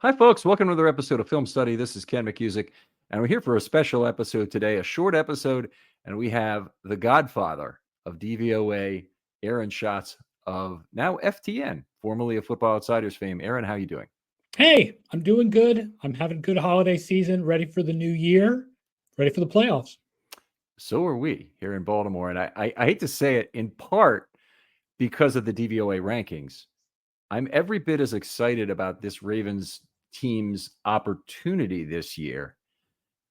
Hi, folks. Welcome to another episode of Film Study. This is Ken McKusick, and we're here for a special episode today, a short episode, and we have the godfather of DVOA, Aaron Shatz of now FTN, formerly of Football Outsiders fame. Aaron, how are you doing? Hey, I'm doing good. I'm having a good holiday season, ready for the new year, ready for the playoffs. So are we here in Baltimore, and I hate to say it, in part because of the DVOA rankings. I'm every bit as excited about this Ravens team's opportunity this year.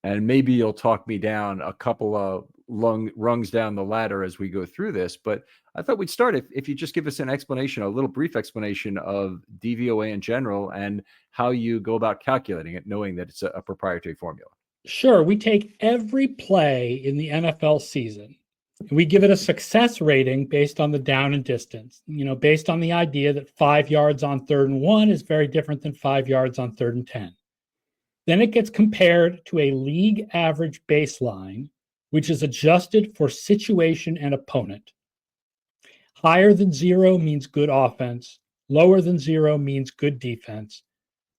And maybe you'll talk me down a couple of rungs down the ladder as we go through this. But I thought we'd start if you just give us an explanation, a little brief explanation of DVOA in general and how you go about calculating it, knowing that it's a proprietary formula. Sure. We take every play in the NFL season and we give it a success rating based on the down and distance, based on the idea that 5 yards on 3rd and 1 is very different than 5 yards on 3rd and 10. Then it gets compared to a league average baseline, which is adjusted for situation and opponent. Higher than 0 means good offense. Lower than 0 means good defense.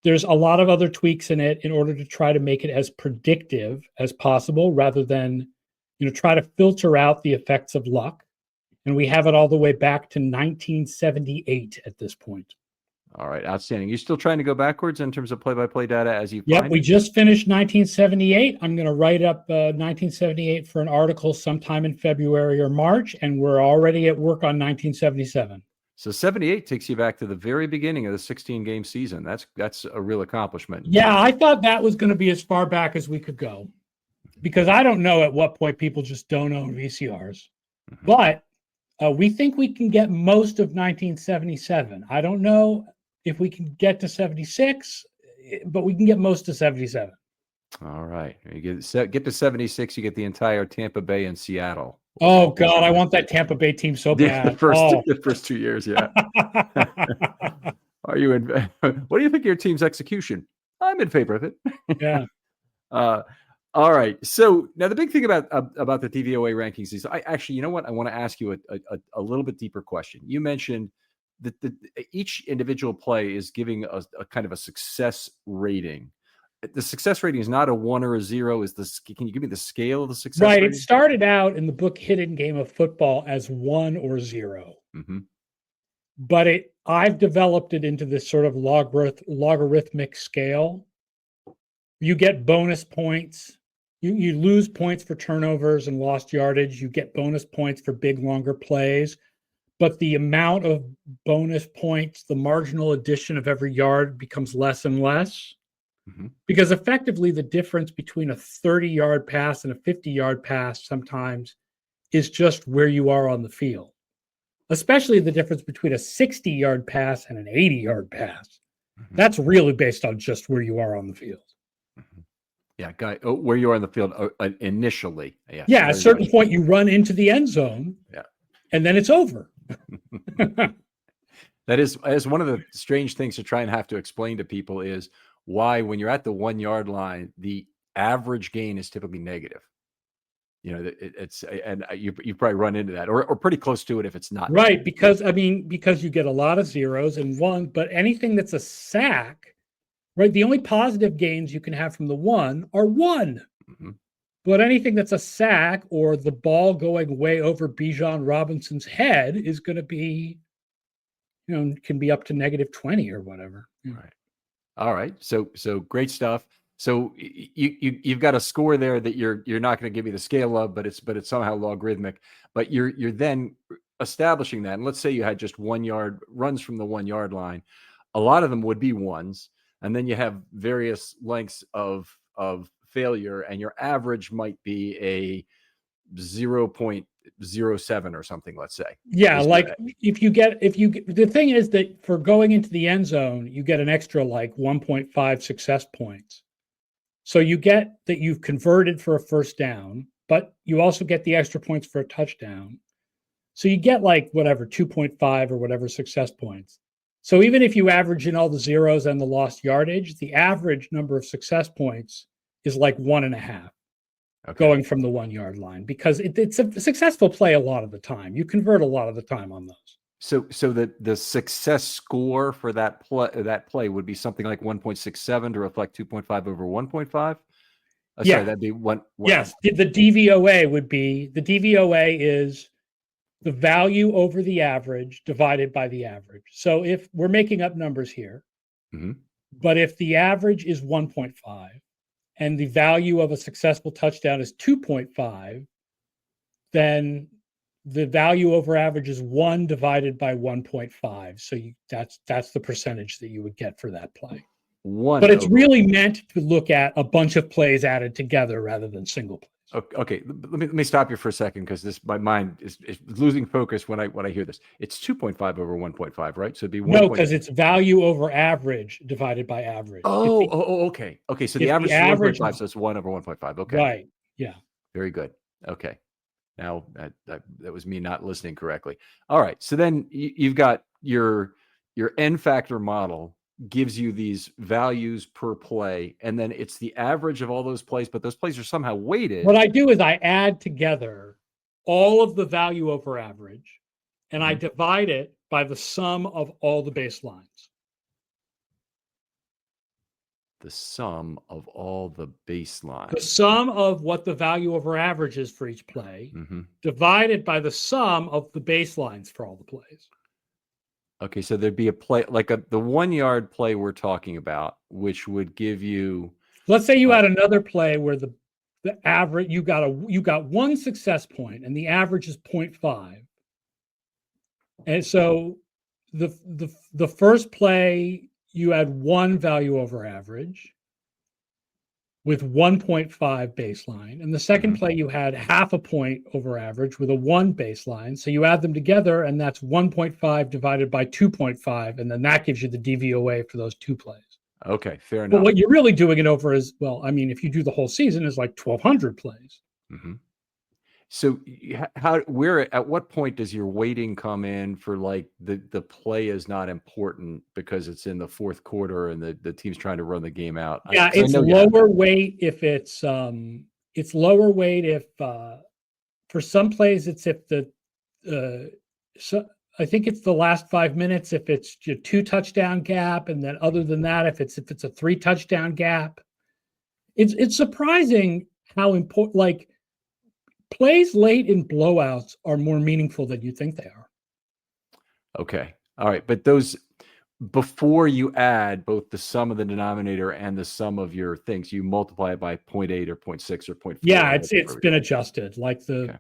There's a lot of other tweaks in it in order to try to make it as predictive as possible rather than, try to filter out the effects of luck. And we have it all the way back to 1978 at this point. All right, outstanding. You still trying to go backwards in terms of play-by-play data as you Yep, we just finished 1978. I'm going to write up 1978 for an article sometime in February or March, and we're already at work on 1977. So 78 takes you back to the very beginning of the 16-game season. That's a real accomplishment. Yeah, I thought that was going to be as far back as we could go because I don't know at what point people just don't own VCRs. Mm-hmm. But we think we can get most of 1977. I don't know if we can get to 76, but we can get most of 77. All right. You get to 76, you get the entire Tampa Bay and Seattle. Oh, God, I want that Tampa Bay team so bad. The first 2 years, yeah. Are you in? What do you think of your team's execution? I'm in favor of it. Yeah. All right. So now the big thing about the DVOA rankings is, you know what? I want to ask you a little bit deeper question. You mentioned that each individual play is giving a kind of a success rating. The success rating is not a 1 or a 0. Can you give me the scale of the success rating? It started out in the book Hidden Game of Football as 1 or 0. Mm-hmm. But I've developed it into this sort of logarithmic scale. You get bonus points. You lose points for turnovers and lost yardage. You get bonus points for big, longer plays. But the amount of bonus points, the marginal addition of every yard becomes less and less. Mm-hmm. Because effectively the difference between a 30-yard pass and a 50-yard pass sometimes is just where you are on the field. Especially the difference between a 60-yard pass and an 80-yard pass. Mm-hmm. That's really based on just where you are on the field. Mm-hmm. Yeah, where you are on the field initially. Yeah, at a certain point you run into the end zone. Yeah. And then it's over. That is one of the strange things to try and have to explain to people is why when you're at the 1 yard line, the average gain is typically negative. You probably run into that or pretty close to it if it's not. Right. Because you get a lot of zeros and 1, but anything that's a sack, right? The only positive gains you can have from the 1 are 1. Mm-hmm. But anything that's a sack or the ball going way over Bijan Robinson's head is going to be, can be up to -20 or whatever. Right. All right. So great stuff. So you've got a score there that you're not going to give me the scale of, but it's somehow logarithmic. But you're then establishing that. And let's say you had just 1 yard runs from the 1 yard line. A lot of them would be 1s, and then you have various lengths of failure, and your average might be a 0.07 or something, let's say. Yeah, the thing is that for going into the end zone, you get an extra 1.5 success points. So you get that you've converted for a first down, but you also get the extra points for a touchdown. So you get 2.5 or whatever success points. So even if you average in all the zeros and the lost yardage, the average number of success points is 1.5. Okay. Going from the 1 yard line because it's a successful play a lot of the time. You convert a lot of the time on those. So the success score for that play would be something like 1.67 to reflect 2.5 over 1.5. Yeah. Sorry, that'd be one. Yes, the DVOA would be, the DVOA is the value over the average divided by the average. So if we're making up numbers here, but if the average is 1.5 and the value of a successful touchdown is 2.5, then the value over average is 1 divided by 1.5. So that's the percentage that you would get for that play. But it's really meant to look at a bunch of plays added together rather than single plays. Okay, let me stop you for a second, because my mind is losing focus when I hear this. It's 2.5 over 1.5, right? So it'd be 1. No, because it's value over average divided by average. Okay. So the average is 1.5, so it's 1 over 1.5. Okay, right. Yeah. Very good. Okay, now that was me not listening correctly. All right, so then you've got your N factor model gives you these values per play, and then it's the average of all those plays, but those plays are somehow weighted. What I do is I add together all of the value over average, and I divide it by the sum of all the baselines. The sum of all the baselines. The sum of what the value over average is for each play, divided by the sum of the baselines for all the plays. Okay, so there'd be a play like the 1 yard play we're talking about, which would give you. Let's say you had another play where the average, you got one success point and the average is 0.5. And so the first play you had 1 value over average with 1.5 baseline, and the second play you had half a point over average with a 1 baseline. So you add them together, and that's 1.5 divided by 2.5, and then that gives you the DVOA for those 2 plays. Okay, fair enough. But what you're really doing it over is, well, I mean, if you do the whole season, is like 1,200 plays. So at what point does your weighting come in for like the play is not important because it's in the fourth quarter and the team's trying to run the game out? Yeah, it's lower weight if it's lower weight if for some plays it's if I think it's the last 5 minutes if it's a 2 touchdown gap, and then other than that if it's a 3 touchdown gap. It's surprising how important, like, plays late in blowouts are more meaningful than you think they are. Okay. All right. But those, before you add both the sum of the denominator and the sum of your things, you multiply it by 0.8 or 0.6 or 0.4. Yeah, it's been adjusted. Like the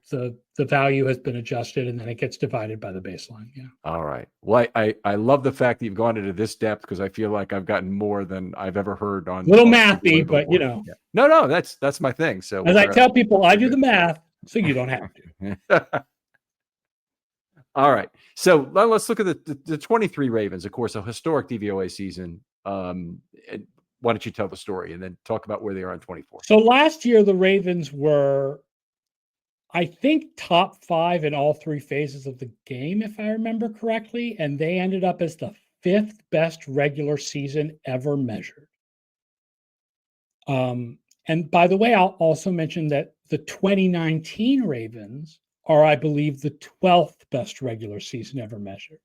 value has been adjusted, and then it gets divided by the baseline. Yeah. All right. Well, I love the fact that you've gone into this depth, because I feel like I've gotten more than I've ever heard on. Little mathy, but you know. Yeah. No, that's my thing. So as I tell people, I do the math, so you don't have to. All right. So let's look at the 23 Ravens, of course, a historic DVOA season. Why don't you tell the story and then talk about where they are in 24? So last year, the Ravens were, I think, top 5 in all 3 phases of the game, if I remember correctly. And they ended up as the 5th best regular season ever measured. And by the way, I'll also mention that the 2019 Ravens are, I believe, the 12th best regular season ever measured.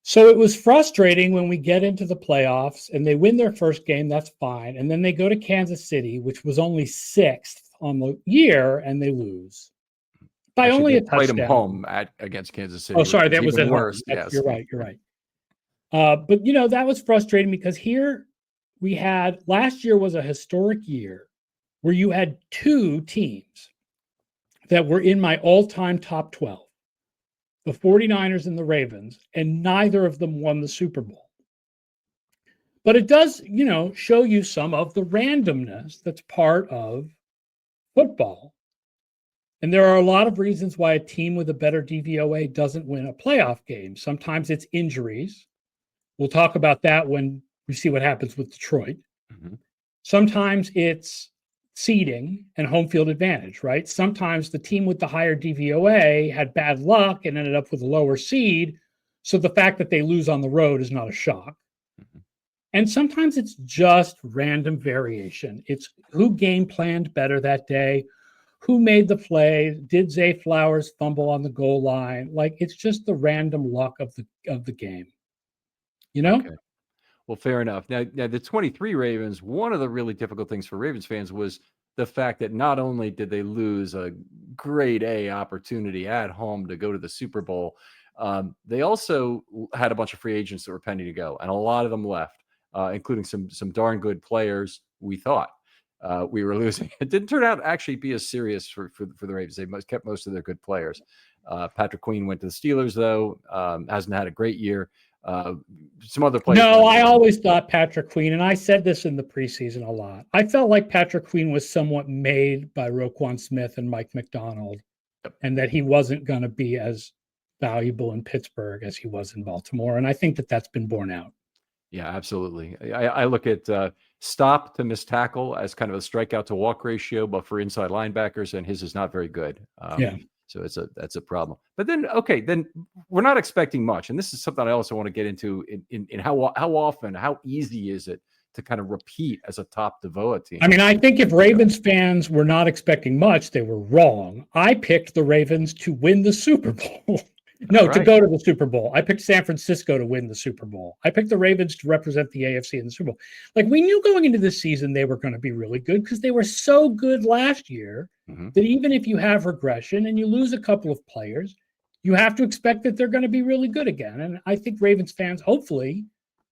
So it was frustrating when we get into the playoffs and they win their first game, that's fine. And then they go to Kansas City, which was only 6th on the year, and they lose by only a touchdown. Played them home against Kansas City. Oh, sorry, that was at worse. Yes. You're right. But, you know, that was frustrating because here we had, last year was a historic year where you had 2 teams that were in my all-time top 12, the 49ers and the Ravens, and neither of them won the Super Bowl. But it does, you know, show you some of the randomness that's part of football. And there are a lot of reasons why a team with a better DVOA doesn't win a playoff game. Sometimes it's injuries. We'll talk about that when we see what happens with Detroit. Sometimes it's seeding and home field advantage, right? Sometimes the team with the higher DVOA had bad luck and ended up with a lower seed. So the fact that they lose on the road is not a shock. And sometimes it's just random variation. It's who game planned better that day, who made the play? Did Zay Flowers fumble on the goal line? Like, it's just the random luck of the game. You know? Okay. Well, fair enough. Now, the 23 Ravens, one of the really difficult things for Ravens fans was the fact that not only did they lose a grade A opportunity at home to go to the Super Bowl, they also had a bunch of free agents that were pending to go, and a lot of them left, including some darn good players. We thought we were losing. It didn't turn out to actually be as serious for the Ravens. They kept most of their good players. Patrick Queen went to the Steelers, though. Hasn't had a great year. Some other players. No, I always thought Patrick Queen, and I said this in the preseason a lot. I felt like Patrick Queen was somewhat made by Roquan Smith and Mike McDonald, and that he wasn't going to be as valuable in Pittsburgh as he was in Baltimore. And I think that that's been borne out. Yeah, absolutely. I look at stop to miss tackle as kind of a strikeout to walk ratio, but for inside linebackers, and his is not very good. So that's a problem. But then, okay, then we're not expecting much. And this is something I also want to get into in how often, how easy is it to kind of repeat as a top DVOA team? I mean, I think if Ravens fans were not expecting much, they were wrong. I picked the Ravens to win the Super Bowl. To go to the Super Bowl. I picked San Francisco to win the Super Bowl. I picked the Ravens to represent the AFC in the Super Bowl. Like, we knew going into this season they were going to be really good because they were so good last year that even if you have regression and you lose a couple of players, you have to expect that they're going to be really good again. And I think Ravens fans hopefully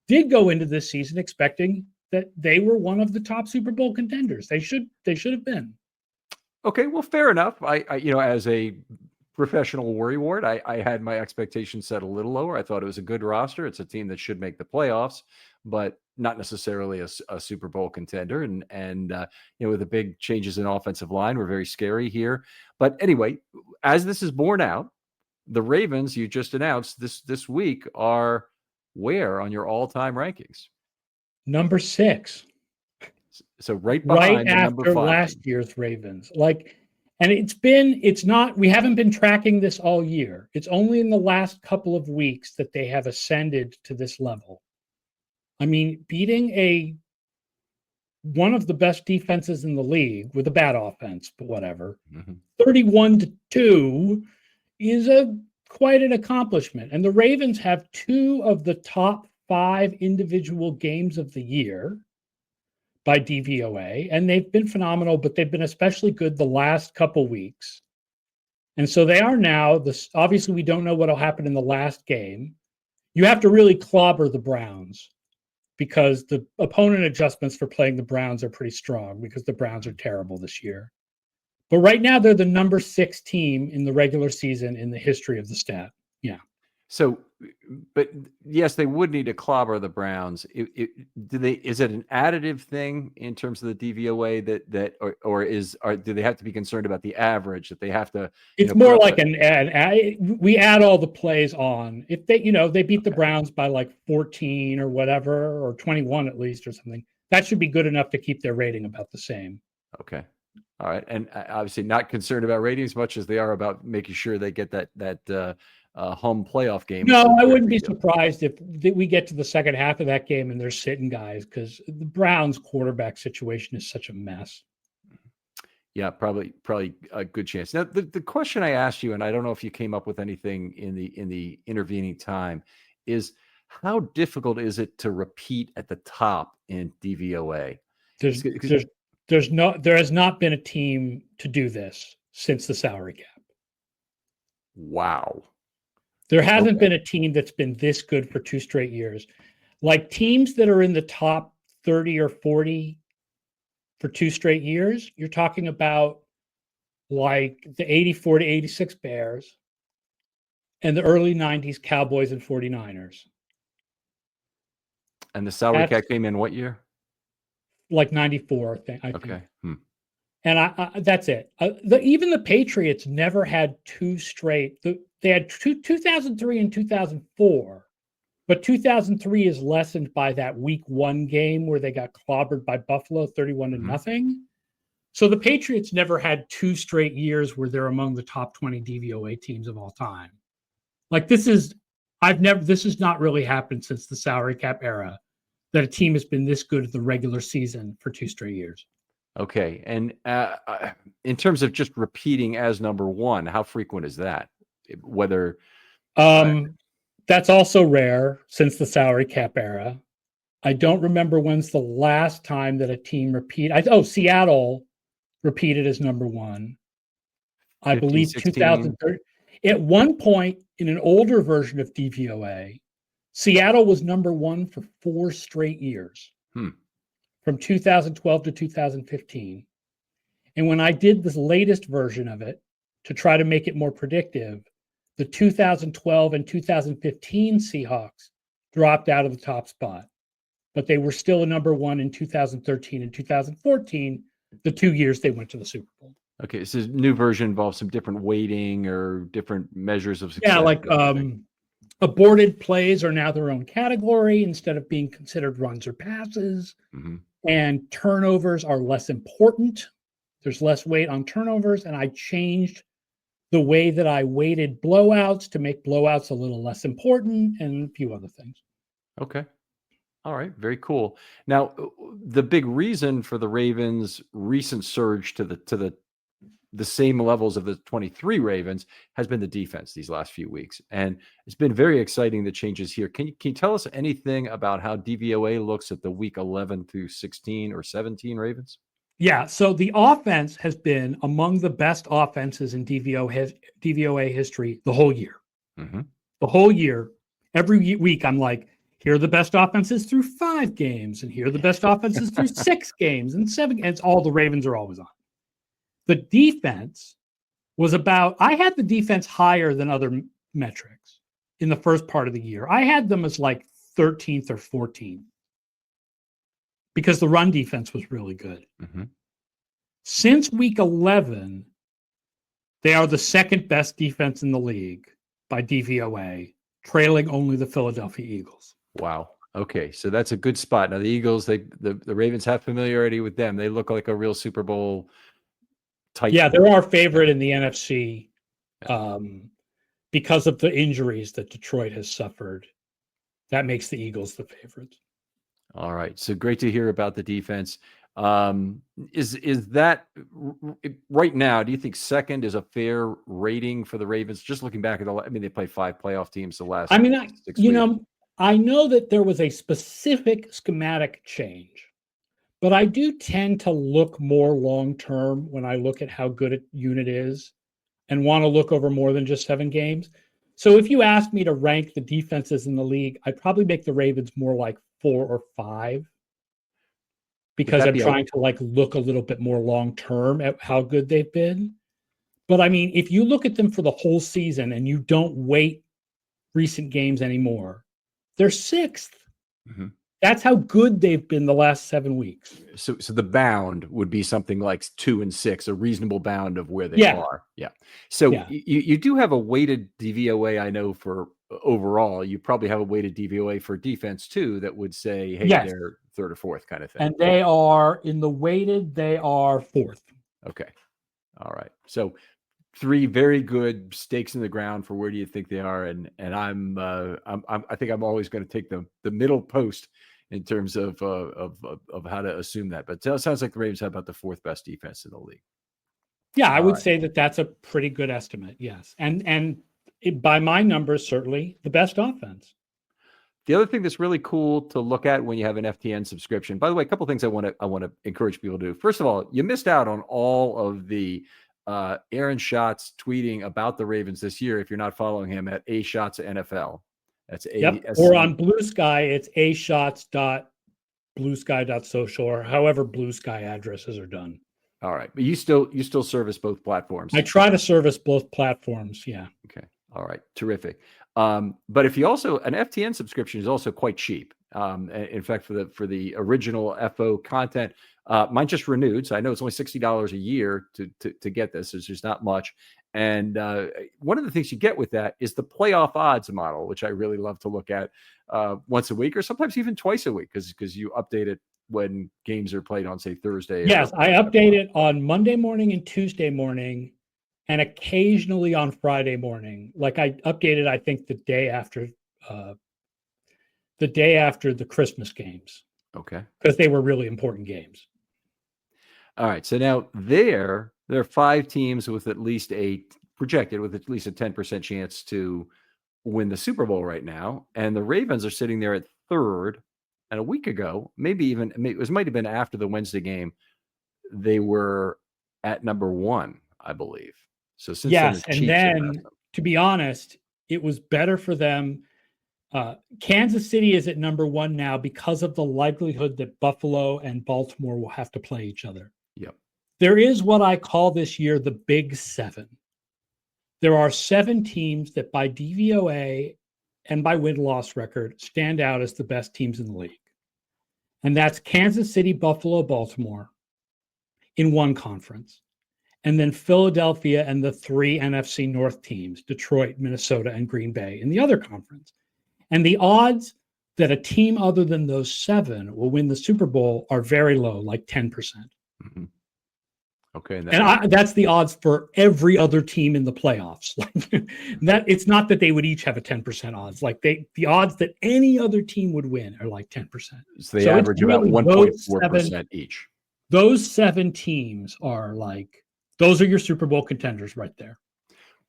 did go into this season expecting that they were one of the top Super Bowl contenders. They should have been. Okay, well, fair enough. I as a professional worrywart, I had my expectations set a little lower. I thought it was a good roster. It's a team that should make the playoffs, but not necessarily a Super Bowl contender. And with the big changes in offensive line, we're very scary here. But anyway, as this is borne out, the Ravens you just announced this week are where on your all-time rankings? Number 6. So right behind after number 5. Last year's Ravens. And we haven't been tracking this all year. It's only in the last couple of weeks that they have ascended to this level. I mean, beating one of the best defenses in the league with a bad offense, but whatever, 31-2 is quite an accomplishment. And the Ravens have 2 of the top 5 individual games of the year by DVOA, and they've been phenomenal, but they've been especially good the last couple weeks. And so they are now, obviously we don't know what will happen in the last game. You have to really clobber the Browns because the opponent adjustments for playing the Browns are pretty strong because the Browns are terrible this year. But right now they're the number 6 team in the regular season in the history of the stat. Yeah. So, but yes, they would need to clobber the Browns. Is it an additive thing in terms of the DVOA do they have to be concerned about the average that they have to? It's more like we add all the plays on. If they beat the Browns by like 14 or whatever, or 21 at least or something, that should be good enough to keep their rating about the same. Okay. All right. And obviously not concerned about ratings much as they are about making sure they get that home playoff game. No, I wouldn't be surprised if we get to the second half of that game and they're sitting guys because the Browns quarterback situation is such a mess. Yeah, probably a good chance. Now, the question I asked you, and I don't know if you came up with anything in the intervening time, is how difficult is it to repeat at the top in DVOA? There has not been a team to do this since the salary cap. Wow. There hasn't been a team that's been this good for 2 straight years. Like teams that are in the top 30 or 40 for 2 straight years, you're talking about like the 84 to 86 Bears and the early 90s Cowboys and 49ers. And the salary cap came in what year? Like 94, I think. Okay. And that's it. Even the Patriots never had 2 straight. They had 2003 and 2004, but 2003 is lessened by that week 1 game where they got clobbered by Buffalo 31-0. So the Patriots never had 2 straight years where they're among the top 20 DVOA teams of all time. Like this has not really happened since the salary cap era that a team has been this good at the regular season for 2 straight years. Okay. And in terms of just repeating as number one, how frequent is that? Whether that's also rare since the salary cap era. I don't remember when's the last time that a team Seattle repeated as number one. I 15, believe 2013. At one point in an older version of DVOA, Seattle was number one for 4 straight years, from 2012 to 2015. And when I did this latest version of it to try to make it more predictive, the 2012 and 2015 Seahawks dropped out of the top spot, but they were still a number one in 2013 and 2014, the 2 years they went to the Super Bowl. Okay, so this new version involves some different weighting or different measures of success. Yeah, like aborted plays are now their own category instead of being considered runs or passes. And turnovers are less important. There's less weight on turnovers. And I changed the way that I weighted blowouts to make blowouts a little less important, and a few other things. Okay. All right. Very cool. Now, the big reason for the Ravens' recent surge to the same levels of the 23 Ravens has been the defense these last few weeks. And it's been very exciting, the changes here. Can you tell us anything about how DVOA looks at the week 11 through 16 or 17 Ravens? Yeah, so the offense has been among the best offenses in DVOA history the whole year. The whole year, every week, I'm like, here are the best offenses through 5 games, and here are the best offenses through 6 games and 7 games. All the Ravens are always on. The defense was I had the defense higher than other metrics in the first part of the year. I had them as like 13th or 14th because the run defense was really good. Since week 11, they are the second best defense in the league by DVOA, trailing only the Philadelphia Eagles. Wow. Okay, so that's a good spot. Now the Eagles, the Ravens have familiarity with them. They look like a real Super Bowl type. Yeah, they're our favorite in the NFC because of the injuries that Detroit has suffered. That makes the Eagles the favorites. All right, so great to hear about the defense. Is that right now? Do you think second is a fair rating for the Ravens? Just looking back at they played 5 playoff teams the last. 6 weeks. I know that there was a specific schematic change, but I do tend to look more long-term when I look at how good a unit is and want to look over more than just 7 games. So if you ask me to rank the defenses in the league, I'd probably make the Ravens more like 4 or 5 because I'm trying to look a little bit more long-term at how good they've been. But I mean, if you look at them for the whole season and you don't weight recent games anymore, they're 6th. That's how good they've been the last 7 weeks. So the bound would be something like 2 and 6, a reasonable bound of where they are. Yeah. So you do have a weighted DVOA, I know, for overall. You probably have a weighted DVOA for defense too that would say, hey, they're 3rd or 4th kind of thing. And they are in the weighted, they are 4th. Okay. All right. So 3 very good stakes in the ground for where do you think they are, and I think I'm always going to take the middle post in terms of how to assume that. But it sounds like the Ravens have about the 4th best defense in the league. Yeah, I would say that that's a pretty good estimate. Yes, and by my numbers, certainly the best offense. The other thing that's really cool to look at when you have an FTN subscription. By the way, a couple of things I want to encourage people to do. First of all, you missed out on all of the Aaron Shatz tweeting about the Ravens this year. If you're not following him at @ShatzNFL, that's or on Blue Sky, it's ashots.bluesky.social or however Blue Sky addresses are done. All right, but you still service both platforms. I try to service both platforms. Yeah. Okay. All right. Terrific. But if you also an FTN subscription is also quite cheap. In fact, for the original FO content. Mine just renewed, so I know it's only $60 a year to get this. It's just not much. And one of the things you get with that is the playoff odds model, which I really love to look at once a week or sometimes even twice a week because you update it when games are played on, say, Thursday. Yes, I update it on Monday morning and Tuesday morning and occasionally on Friday morning. Like I updated, I think, the day after the Christmas games. Okay. Because they were really important games. All right. So now there are 5 teams with at least projected with at least a 10% chance to win the Super Bowl right now. And the Ravens are sitting there at 3rd. And a week ago, maybe it might have been after the Wednesday game, they were at number 1, I believe. So since then, Yes, the and Chiefs have passed then them. to be honest, it was better for them. Kansas City is at number 1 now because of the likelihood that Buffalo and Baltimore will have to play each other. Yep. There is what I call this year the Big 7. There are 7 teams that by DVOA and by win-loss record stand out as the best teams in the league. And that's Kansas City, Buffalo, Baltimore in one conference. And then Philadelphia and the 3 NFC North teams, Detroit, Minnesota, and Green Bay in the other conference. And the odds that a team other than those 7 will win the Super Bowl are very low, like 10%. Mm-hmm. Okay. That's the odds for every other team in the playoffs. That it's not that they would each have a 10% odds. Like the odds that any other team would win are like 10%. So they average about 1.4% each. Those 7 teams are those are your Super Bowl contenders right there.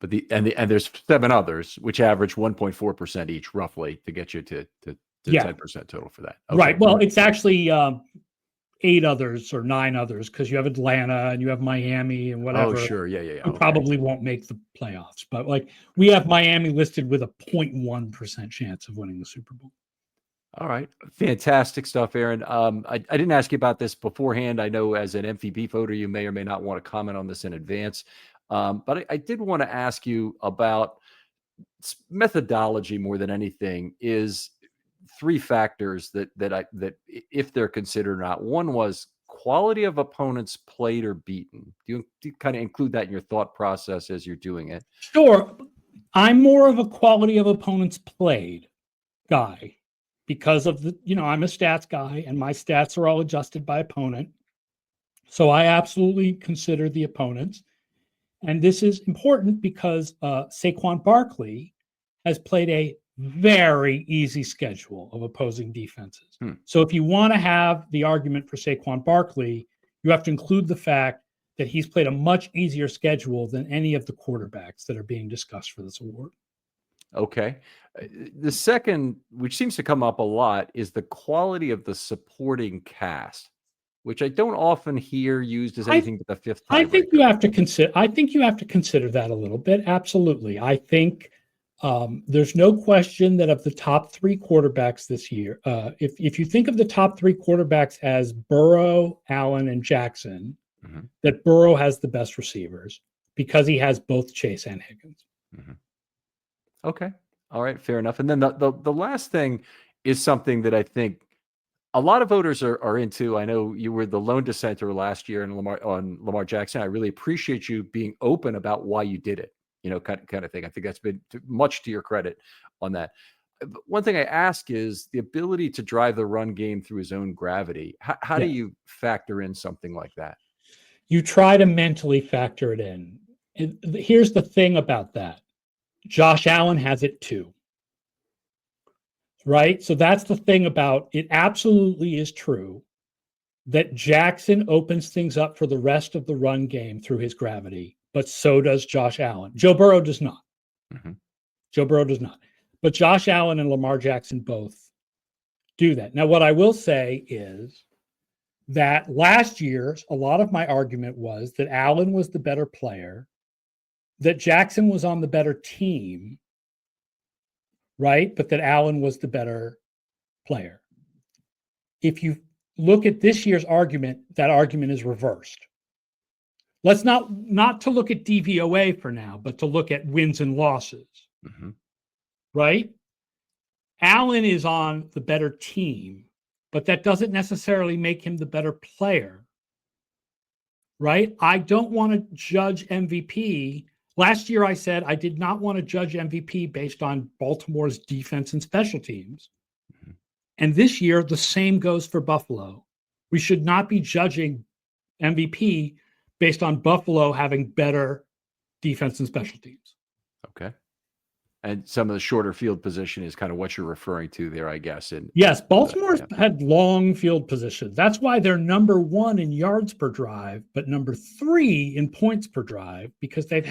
But there's 7 others which average 1.4% each, roughly, to get you to 10% total for that. Okay. Right. Well, it's actually 8 others or 9 others because you have Atlanta and you have Miami and whatever. Oh, sure. Yeah. Who probably won't make the playoffs. But we have Miami listed with a 0.1% chance of winning the Super Bowl. All right. Fantastic stuff, Aaron. I didn't ask you about this beforehand. I know as an MVP voter, you may or may not want to comment on this in advance. But I did want to ask you about methodology more than anything. Is 3 factors that if they're considered or not. One was quality of opponents played or beaten. Do you kind of include that in your thought process as you're doing it? Sure. I'm more of a quality of opponents played guy because of I'm a stats guy and my stats are all adjusted by opponent. So I absolutely consider the opponents. And this is important because Saquon Barkley has played a very easy schedule of opposing defenses. So if you want to have the argument for Saquon Barkley, you have to include the fact that he's played a much easier schedule than any of the quarterbacks that are being discussed for this award. Okay. The second, which seems to come up a lot, is the quality of the supporting cast, which I don't often hear used as anything but the 5th tiebreaker. I think you have to consider that a little bit. Absolutely. I think there's no question that of the top 3 quarterbacks this year, if you think of the top 3 quarterbacks as Burrow, Allen, and Jackson, that Burrow has the best receivers because he has both Chase and Higgins. Okay. All right. Fair enough. And then the last thing is something that I think a lot of voters are into. I know you were the lone dissenter last year on Lamar Jackson. I really appreciate you being open about why you did it. Kind of thing. I think that's been much to your credit on that. But one thing I ask is the ability to drive the run game through his own gravity. How do you factor in something like that? You try to mentally factor it in. Here's the thing about that. Josh Allen has it too. Right? So that's the thing about it. Absolutely is true that Jackson opens things up for the rest of the run game through his gravity, but so does Josh Allen. Joe Burrow does not. Joe Burrow does not. But Josh Allen and Lamar Jackson both do that. Now, what I will say is that last year, a lot of my argument was that Allen was the better player, that Jackson was on the better team, right? But that Allen was the better player. If you look at this year's argument, that argument is reversed. Let's not to look at DVOA for now, but to look at wins and losses, right? Allen is on the better team, but that doesn't necessarily make him the better player, right? I don't want to judge MVP. Last year, I said I did not want to judge MVP based on Baltimore's defense and special teams. And this year, the same goes for Buffalo. We should not be judging MVP based on Buffalo having better defense and special teams. Okay. And some of the shorter field position is kind of what you're referring to there, I guess. And yes, Baltimore's had long field position. That's why they're number 1 in yards per drive, but number 3 in points per drive, because they're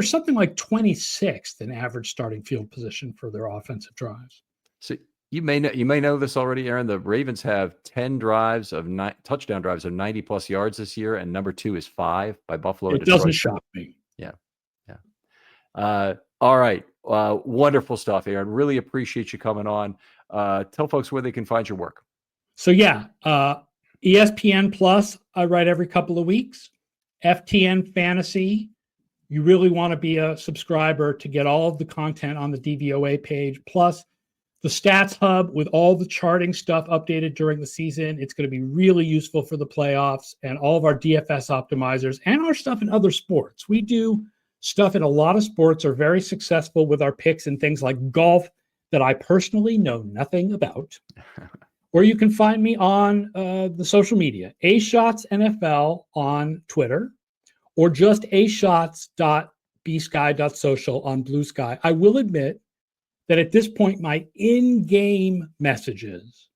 something like 26th in average starting field position for their offensive drives. So you may know this already, Aaron. The Ravens have 10 touchdown drives of 90 plus yards this year, and number 2 is 5 by Buffalo. It doesn't shock me. Yeah. All right. Wonderful stuff, Aaron. Really appreciate you coming on. Tell folks where they can find your work. So ESPN Plus, I write every couple of weeks. FTN Fantasy, you really want to be a subscriber to get all of the content on the DVOA page, plus the Stats Hub with all the charting stuff updated during the season. It's going to be really useful for the playoffs, and all of our DFS optimizers and our stuff in other sports. We do stuff in a lot of sports, are very successful with our picks in things like golf that I personally know nothing about. Or you can find me on the social media, Ashots NFL on Twitter, or just ashots.bsky.social on Blue Sky. I will admit that at this point, my in-game messages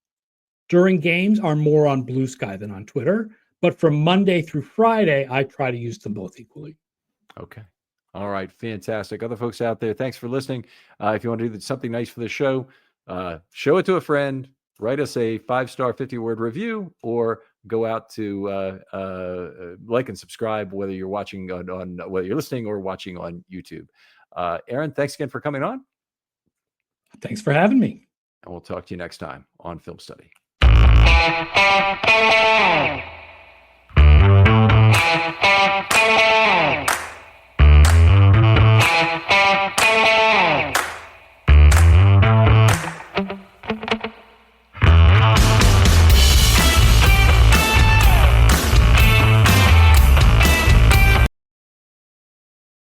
during games are more on Blue Sky than on Twitter. But from Monday through Friday, I try to use them both equally. Okay. All right. Fantastic. Other folks out there, thanks for listening. If you want to do something nice for the show, show it to a friend, write us a 5-star 50-word review, or go out to like and subscribe, whether you're watching on whether you're listening or watching on YouTube. Aaron, thanks again for coming on. Thanks for having me. And we'll talk to you next time on Film Study.